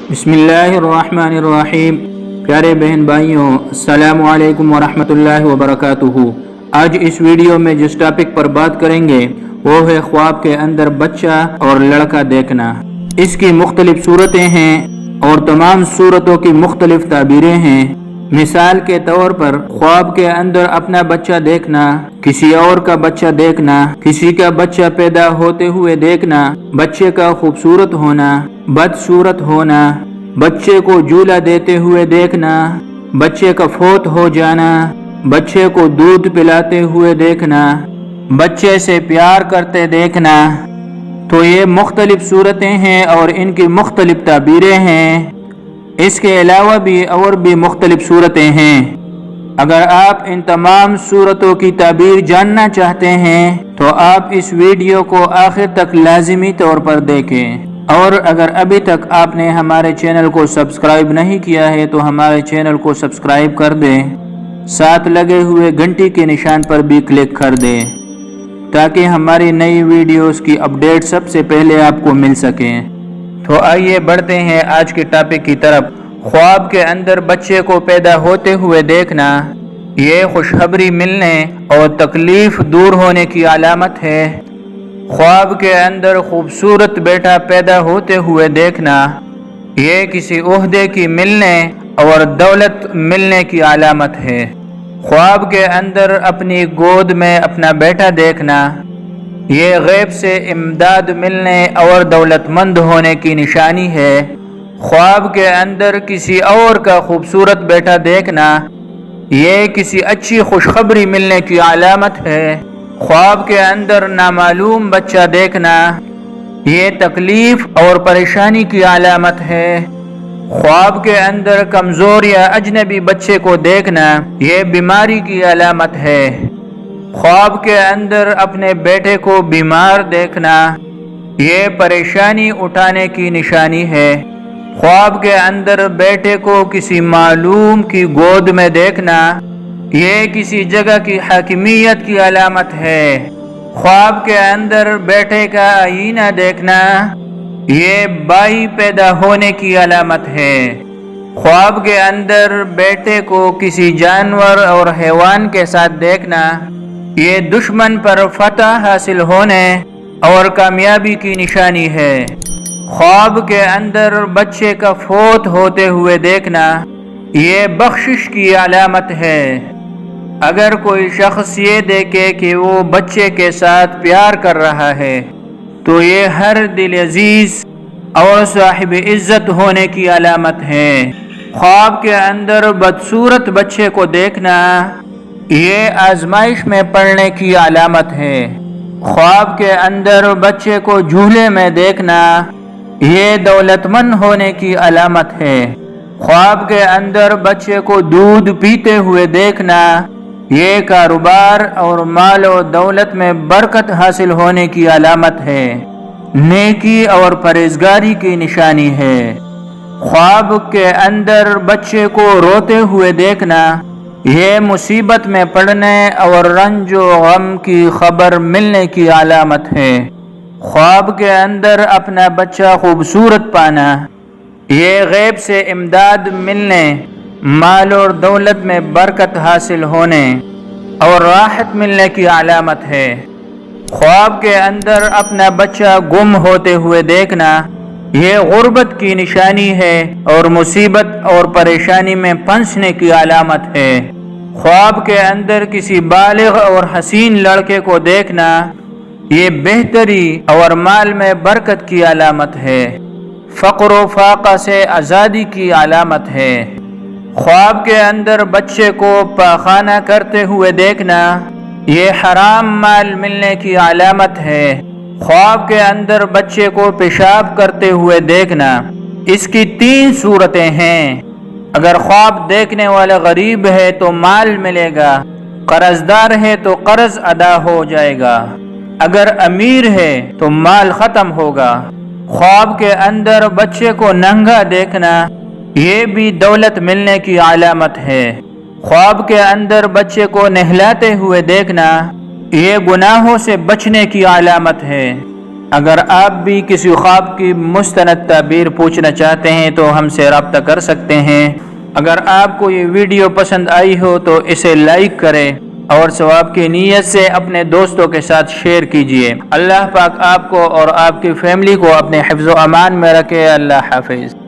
بسم اللہ الرحمن الرحیم۔ پیارے بہن بھائیوں، السلام علیکم ورحمۃ اللہ وبرکاتہ۔ آج اس ویڈیو میں جس ٹاپک پر بات کریں گے وہ ہے خواب کے اندر بچہ اور لڑکا دیکھنا۔ اس کی مختلف صورتیں ہیں اور تمام صورتوں کی مختلف تعبیریں ہیں۔ مثال کے طور پر خواب کے اندر اپنا بچہ دیکھنا، کسی اور کا بچہ دیکھنا، کسی کا بچہ پیدا ہوتے ہوئے دیکھنا، بچے کا خوبصورت ہونا، بدصورت ہونا، بچے کو جھولا دیتے ہوئے دیکھنا، بچے کا فوت ہو جانا، بچے کو دودھ پلاتے ہوئے دیکھنا، بچے سے پیار کرتے دیکھنا۔ تو یہ مختلف صورتیں ہیں اور ان کی مختلف تعبیریں ہیں۔ اس کے علاوہ بھی اور بھی مختلف صورتیں ہیں۔ اگر آپ ان تمام صورتوں کی تعبیر جاننا چاہتے ہیں تو آپ اس ویڈیو کو آخر تک لازمی طور پر دیکھیں، اور اگر ابھی تک آپ نے ہمارے چینل کو سبسکرائب نہیں کیا ہے تو ہمارے چینل کو سبسکرائب کر دیں، ساتھ لگے ہوئے گھنٹی کے نشان پر بھی کلک کر دیں تاکہ ہماری نئی ویڈیوز کی اپڈیٹ سب سے پہلے آپ کو مل سکیں۔ تو آئیے بڑھتے ہیں آج کے ٹاپک کی طرف۔ خواب کے اندر بچے کو پیدا ہوتے ہوئے دیکھنا یہ خوشخبری ملنے اور تکلیف دور ہونے کی علامت ہے۔ خواب کے اندر خوبصورت بیٹا پیدا ہوتے ہوئے دیکھنا یہ کسی عہدے کی ملنے اور دولت ملنے کی علامت ہے۔ خواب کے اندر اپنی گود میں اپنا بیٹا دیکھنا یہ غیب سے امداد ملنے اور دولت مند ہونے کی نشانی ہے۔ خواب کے اندر کسی اور کا خوبصورت بیٹا دیکھنا یہ کسی اچھی خوشخبری ملنے کی علامت ہے۔ خواب کے اندر نامعلوم بچہ دیکھنا یہ تکلیف اور پریشانی کی علامت ہے۔ خواب کے اندر کمزور یا اجنبی بچے کو دیکھنا یہ بیماری کی علامت ہے۔ خواب کے اندر اپنے بیٹے کو بیمار دیکھنا یہ پریشانی اٹھانے کی نشانی ہے۔ خواب کے اندر بیٹے کو کسی معلوم کی گود میں دیکھنا یہ کسی جگہ کی حاکمیت کی علامت ہے۔ خواب کے اندر بیٹے کا آئینہ دیکھنا یہ بائی پیدا ہونے کی علامت ہے۔ خواب کے اندر بیٹے کو کسی جانور اور حیوان کے ساتھ دیکھنا یہ دشمن پر فتح حاصل ہونے اور کامیابی کی نشانی ہے۔ خواب کے اندر بچے کا فوت ہوتے ہوئے دیکھنا یہ بخشش کی علامت ہے۔ اگر کوئی شخص یہ دیکھے کہ وہ بچے کے ساتھ پیار کر رہا ہے تو یہ ہر دل عزیز اور صاحب عزت ہونے کی علامت ہے۔ خواب کے اندر بدصورت بچے کو دیکھنا یہ آزمائش میں پڑنے کی علامت ہے۔ خواب کے اندر بچے کو جھولے میں دیکھنا یہ دولت مند ہونے کی علامت ہے۔ خواب کے اندر بچے کو دودھ پیتے ہوئے دیکھنا یہ کاروبار اور مال و دولت میں برکت حاصل ہونے کی علامت ہے، نیکی اور پرہیزگاری کی نشانی ہے۔ خواب کے اندر بچے کو روتے ہوئے دیکھنا یہ مصیبت میں پڑنے اور رنج و غم کی خبر ملنے کی علامت ہے۔ خواب کے اندر اپنا بچہ خوبصورت پانا یہ غیب سے امداد ملنے، مال اور دولت میں برکت حاصل ہونے اور راحت ملنے کی علامت ہے۔ خواب کے اندر اپنا بچہ گم ہوتے ہوئے دیکھنا یہ غربت کی نشانی ہے اور مصیبت اور پریشانی میں پھنسنے کی علامت ہے۔ خواب کے اندر کسی بالغ اور حسین لڑکے کو دیکھنا یہ بہتری اور مال میں برکت کی علامت ہے، فقر و فاقہ سے آزادی کی علامت ہے۔ خواب کے اندر بچے کو پاخانہ کرتے ہوئے دیکھنا یہ حرام مال ملنے کی علامت ہے۔ خواب کے اندر بچے کو پیشاب کرتے ہوئے دیکھنا اس کی 3 صورتیں ہیں۔ اگر خواب دیکھنے والا غریب ہے تو مال ملے گا، قرض دار ہے تو قرض ادا ہو جائے گا، اگر امیر ہے تو مال ختم ہوگا۔ خواب کے اندر بچے کو ننگا دیکھنا یہ بھی دولت ملنے کی علامت ہے۔ خواب کے اندر بچے کو نہلاتے ہوئے دیکھنا یہ گناہوں سے بچنے کی علامت ہے۔ اگر آپ بھی کسی خواب کی مستند تعبیر پوچھنا چاہتے ہیں تو ہم سے رابطہ کر سکتے ہیں۔ اگر آپ کو یہ ویڈیو پسند آئی ہو تو اسے لائک کریں اور ثواب کی نیت سے اپنے دوستوں کے ساتھ شیئر کیجیے۔ اللہ پاک آپ کو اور آپ کی فیملی کو اپنے حفظ و امان میں رکھے۔ اللہ حافظ۔